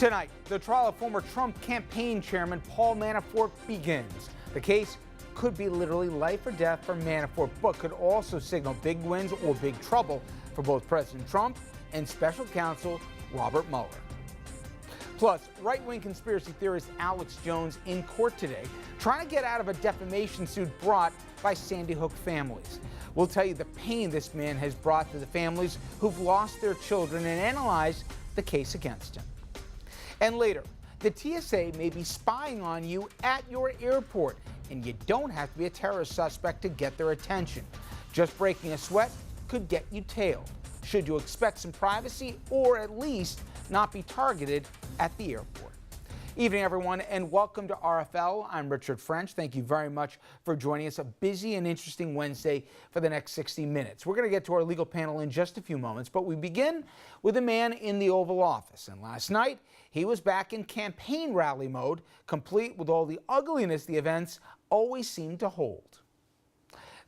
Tonight, the trial of former Trump campaign chairman Paul Manafort begins. The case could be literally life or death for Manafort, but could also signal big wins or big trouble for both President Trump and special counsel Robert Mueller. Plus, right-wing conspiracy theorist Alex Jones in court today, trying to get out of a defamation suit brought by Sandy Hook families. We'll tell you the pain this man has brought to the families who've lost their children and analyze the case against him. And later, the TSA may be spying on you at your airport, and you don't have to be a terrorist suspect to get their attention. Just breaking a sweat could get you tailed. Should you expect some privacy or at least not be targeted at the airport? Evening, everyone, and welcome to RFL. I'm Richard French. Thank you very much for joining us. A busy and interesting Wednesday for the next 60 minutes. We're going to get to our legal panel in just a few moments, but we begin with a man in the Oval Office. And last night, he was back in campaign rally mode, complete with all the ugliness the events always seem to hold.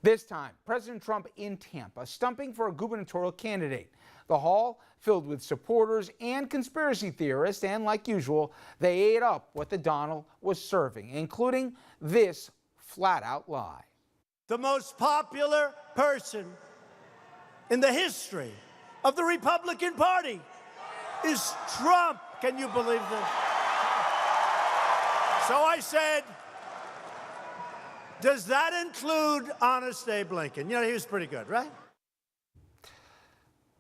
This time, President Trump in Tampa, stumping for a gubernatorial candidate. The hall filled with supporters and conspiracy theorists, and like usual, they ate up what the Donald was serving, including this flat-out lie. The most popular person in the history of the Republican Party is Trump. Can you believe this? So I said, does that include Honest Abe Lincoln? You know, he was pretty good, right?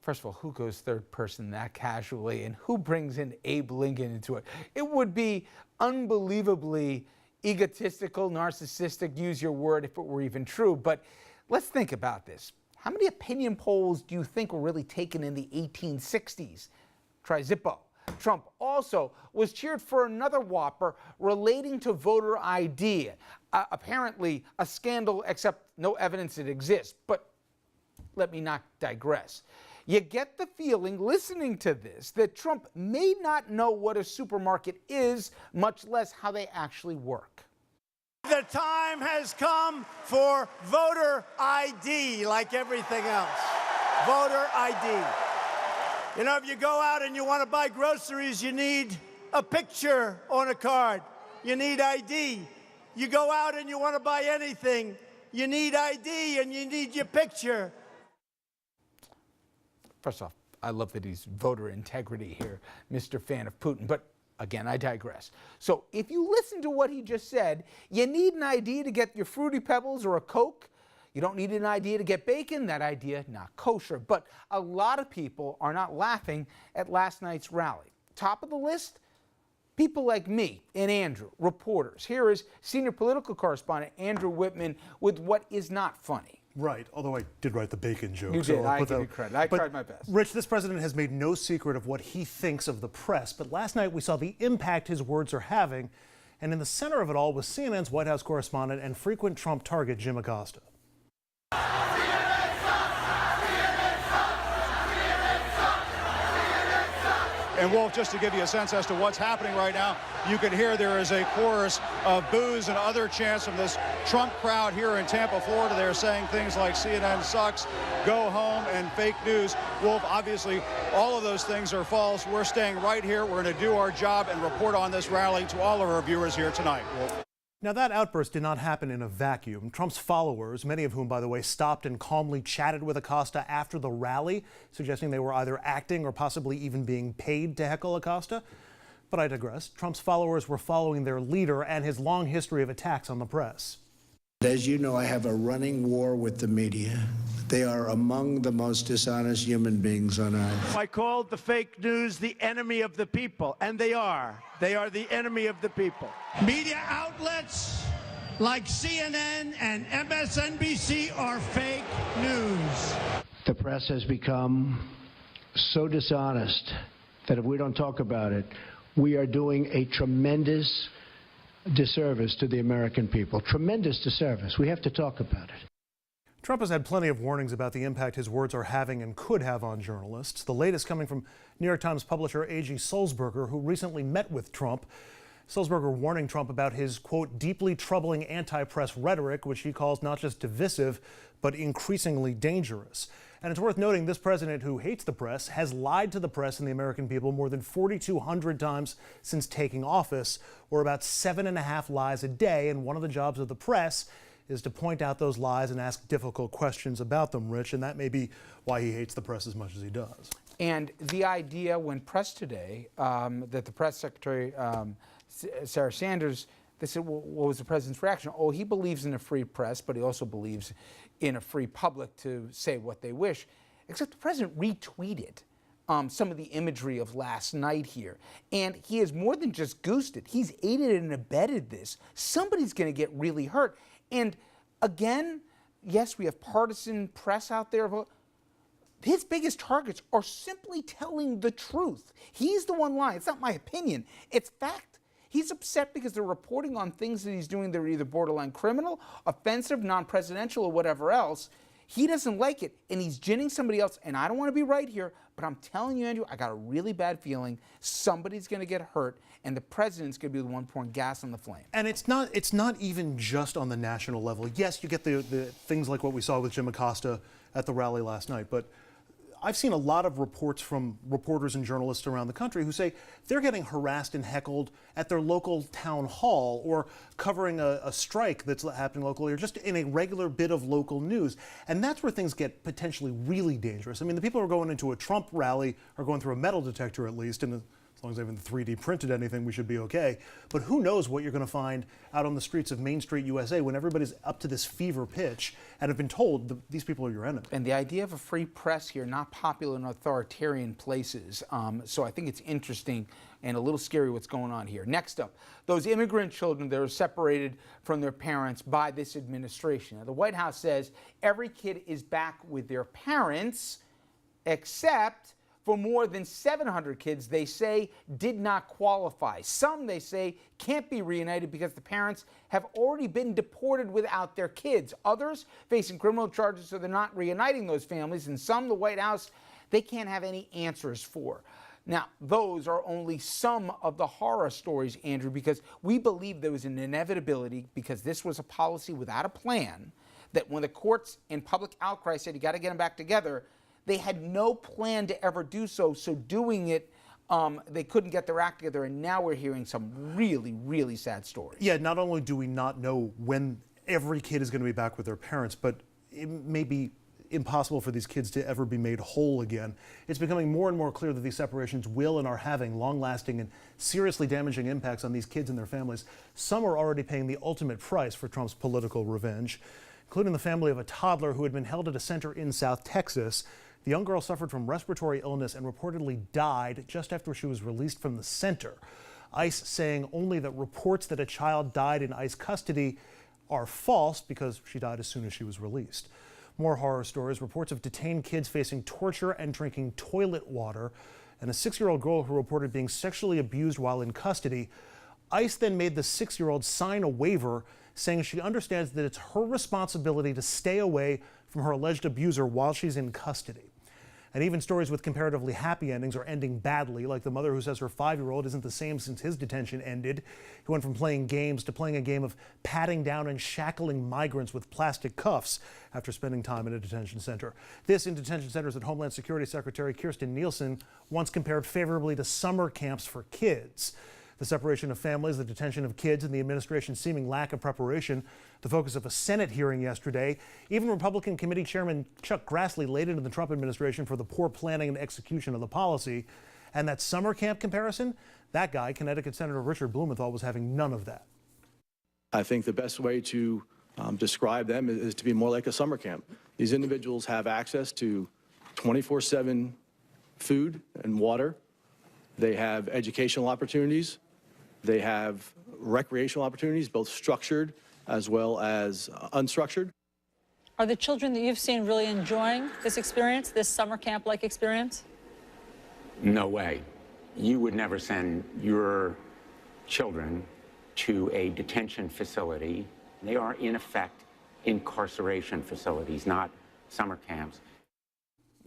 First of all, who goes third person that casually, and who brings in Abe Lincoln into it? It would be unbelievably egotistical, narcissistic, use your word, if it were even true. But let's think about this. How many opinion polls do you think were really taken in the 1860s? Try Zippo. Trump also was cheered for another whopper relating to voter ID. Apparently a scandal, except no evidence it exists. But let me not digress. You get the feeling, listening to this, that Trump may not know what a supermarket is, much less how they actually work. The time has come for voter ID, like everything else. Voter ID. You know, if you go out and you want to buy groceries, you need a picture on a card. You need ID. You go out and you want to buy anything, you need ID and you need your picture. First off, I love that he's voter integrity here, Mr. Fan of Putin, but again, I digress. So if you listen to what he just said, you need an ID to get your Fruity Pebbles or a Coke. You don't need an ID to get bacon. That idea, not kosher. But a lot of people are not laughing at last night's rally. Top of the list, people like me and Andrew, reporters. Here is senior political correspondent Andrew Whitman with what is not funny. Right, although I did write the bacon joke. You did, I give you credit. I tried my best. Rich, this president has made no secret of what he thinks of the press, but last night we saw the impact his words are having, and in the center of it all was CNN's White House correspondent and frequent Trump target, Jim Acosta. And Wolf, just to give you a sense as to what's happening right now, you can hear there is a chorus of boos and other chants from this Trump crowd here in Tampa, Florida. They're saying things like CNN sucks, go home, and fake news. Wolf, obviously, all of those things are false. We're staying right here. We're going to do our job and report on this rally to all of our viewers here tonight. Wolf. Now, that outburst did not happen in a vacuum. Trump's followers, many of whom, by the way, stopped and calmly chatted with Acosta after the rally, suggesting they were either acting or possibly even being paid to heckle Acosta. But I digress. Trump's followers were following their leader and his long history of attacks on the press. As you know, I have a running war with the media. They are among the most dishonest human beings on earth. I called the fake news the enemy of the people, and they are. They are the enemy of the people. Media outlets like CNN and MSNBC are fake news. The press has become so dishonest that if we don't talk about it, we are doing a tremendous disservice to the American people. Tremendous disservice. We have to talk about it. Trump has had plenty of warnings about the impact his words are having and could have on journalists. The latest coming from New York Times publisher A.G. Sulzberger, who recently met with Trump. Sulzberger warning Trump about his, quote, deeply troubling anti-press rhetoric, which he calls not just divisive, but increasingly dangerous. And it's worth noting this president, who hates the press, has lied to the press and the American people more than 4,200 times since taking office, or about 7.5 lies a day. And one of the jobs of the press is to point out those lies and ask difficult questions about them, Rich. And that may be why he hates the press as much as he does. And the idea when pressed today that the press secretary, Sarah Sanders, they said, well, what was the president's reaction? Oh, he believes in a free press, but he also believes in a free public to say what they wish. Except the president retweeted some of the imagery of last night here. And he has more than just goosed it. He's aided and abetted this. Somebody's going to get really hurt. And again, yes, we have partisan press out there. His biggest targets are simply telling the truth. He's the one lying. It's not my opinion. It's fact. He's upset because they're reporting on things that he's doing that are either borderline criminal, offensive, non-presidential, or whatever else. He doesn't like it, and he's ginning somebody else. And I don't want to be right here, but I'm telling you, Andrew, I got a really bad feeling somebody's going to get hurt, and the president's going to be the one pouring gas on the flame. And it's not even just on the national level. Yes, you get the things like what we saw with Jim Acosta at the rally last night, but I've seen a lot of reports from reporters and journalists around the country who say they're getting harassed and heckled at their local town hall, or covering a strike that's happening locally, or just in a regular bit of local news. And that's where things get potentially really dangerous. I mean, the people who are going into a Trump rally are going through a metal detector at least, and as long as they haven't 3D printed anything, we should be okay. But who knows what you're going to find out on the streets of Main Street, USA, when everybody's up to this fever pitch and have been told these people are your enemy. And the idea of a free press here, not popular in authoritarian places. So I think it's interesting and a little scary what's going on here. Next up, those immigrant children that are separated from their parents by this administration. Now, the White House says every kid is back with their parents, except for more than 700 kids they say did not qualify. Some, they say, can't be reunited because the parents have already been deported without their kids. Others facing criminal charges, so they're not reuniting those families. And some, the White House, they can't have any answers for. Now, those are only some of the horror stories, Andrew, because we believe there was an inevitability, because this was a policy without a plan, that when the courts and public outcry said you got to get them back together, they had no plan to ever do so. So doing it, they couldn't get their act together. And now we're hearing some really, really sad stories. Yeah, not only do we not know when every kid is going to be back with their parents, but it may be impossible for these kids to ever be made whole again. It's becoming more and more clear that these separations will and are having long-lasting and seriously damaging impacts on these kids and their families. Some are already paying the ultimate price for Trump's political revenge, including the family of a toddler who had been held at a center in South Texas. The young girl suffered from respiratory illness and reportedly died just after she was released from the center. ICE saying only that reports that a child died in ICE custody are false, because she died as soon as she was released. More horror stories, reports of detained kids facing torture and drinking toilet water, and a 6-year-old girl who reported being sexually abused while in custody. ICE then made the 6-year-old sign a waiver saying she understands that it's her responsibility to stay away from her alleged abuser while she's in custody. And even stories with comparatively happy endings are ending badly, like the mother who says her 5-year-old isn't the same since his detention ended. He went from playing games to playing a game of patting down and shackling migrants with plastic cuffs after spending time in a detention center. This in detention centers that Homeland Security Secretary Kirstjen Nielsen once compared favorably to summer camps for kids. The separation of families, the detention of kids, and the administration's seeming lack of preparation, the focus of a Senate hearing yesterday. Even Republican Committee Chairman Chuck Grassley laid into the Trump administration for the poor planning and execution of the policy. And that summer camp comparison, that guy, Connecticut Senator Richard Blumenthal, was having none of that. I think the best way to describe them is to be more like a summer camp. These individuals have access to 24/7 food and water. They have educational opportunities. They have recreational opportunities, both structured as well as unstructured. Are the children that you've seen really enjoying this experience, this summer camp-like experience? No way. You would never send your children to a detention facility. They are, in effect, incarceration facilities, not summer camps.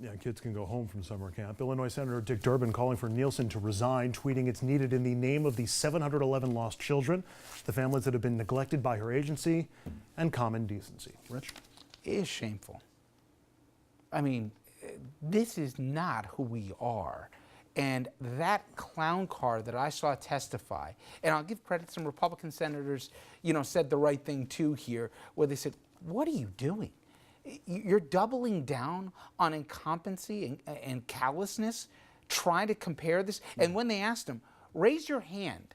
Yeah, kids can go home from summer camp. Illinois Senator Dick Durbin calling for Nielsen to resign, tweeting it's needed in the name of the 711 lost children, the families that have been neglected by her agency, and common decency. Rich? It is shameful. I mean, this is not who we are. And that clown car that I saw testify, and I'll give credit to some Republican senators, said the right thing too here, where they said, what are you doing? You're doubling down on incompetency and callousness, trying to compare this. And when they asked him, raise your hand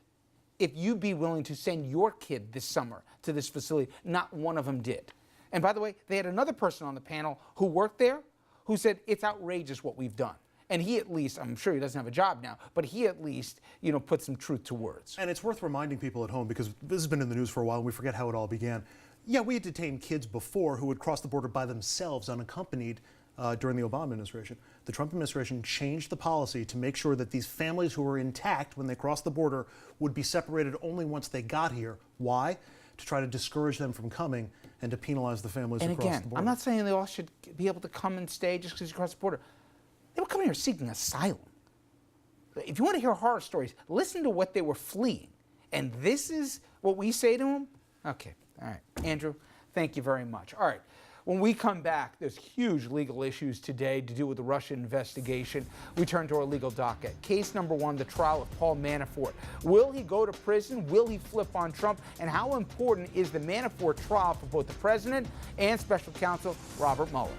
if you'd be willing to send your kid this summer to this facility, not one of them did. And by the way, they had another person on the panel who worked there who said, it's outrageous what we've done. And he at least, I'm sure he doesn't have a job now, but he at least, put some truth to words. And it's worth reminding people at home, because this has been in the news for a while and we forget how it all began. Yeah, we had detained kids before who would cross the border by themselves unaccompanied during the Obama administration. The Trump administration changed the policy to make sure that these families who were intact when they crossed the border would be separated only once they got here. Why? To try to discourage them from coming and to penalize the families who crossed the border. I'm not saying they all should be able to come and stay just because you cross the border. They were coming here seeking asylum. If you want to hear horror stories, listen to what they were fleeing. And this is what we say to them? Okay, all right. Andrew, thank you very much. All right. When we come back, there's huge legal issues today to do with the Russia investigation. We turn to our legal docket. Case number one, the trial of Paul Manafort. Will he go to prison? Will he flip on Trump? And how important is the Manafort trial for both the president and special counsel Robert Mueller?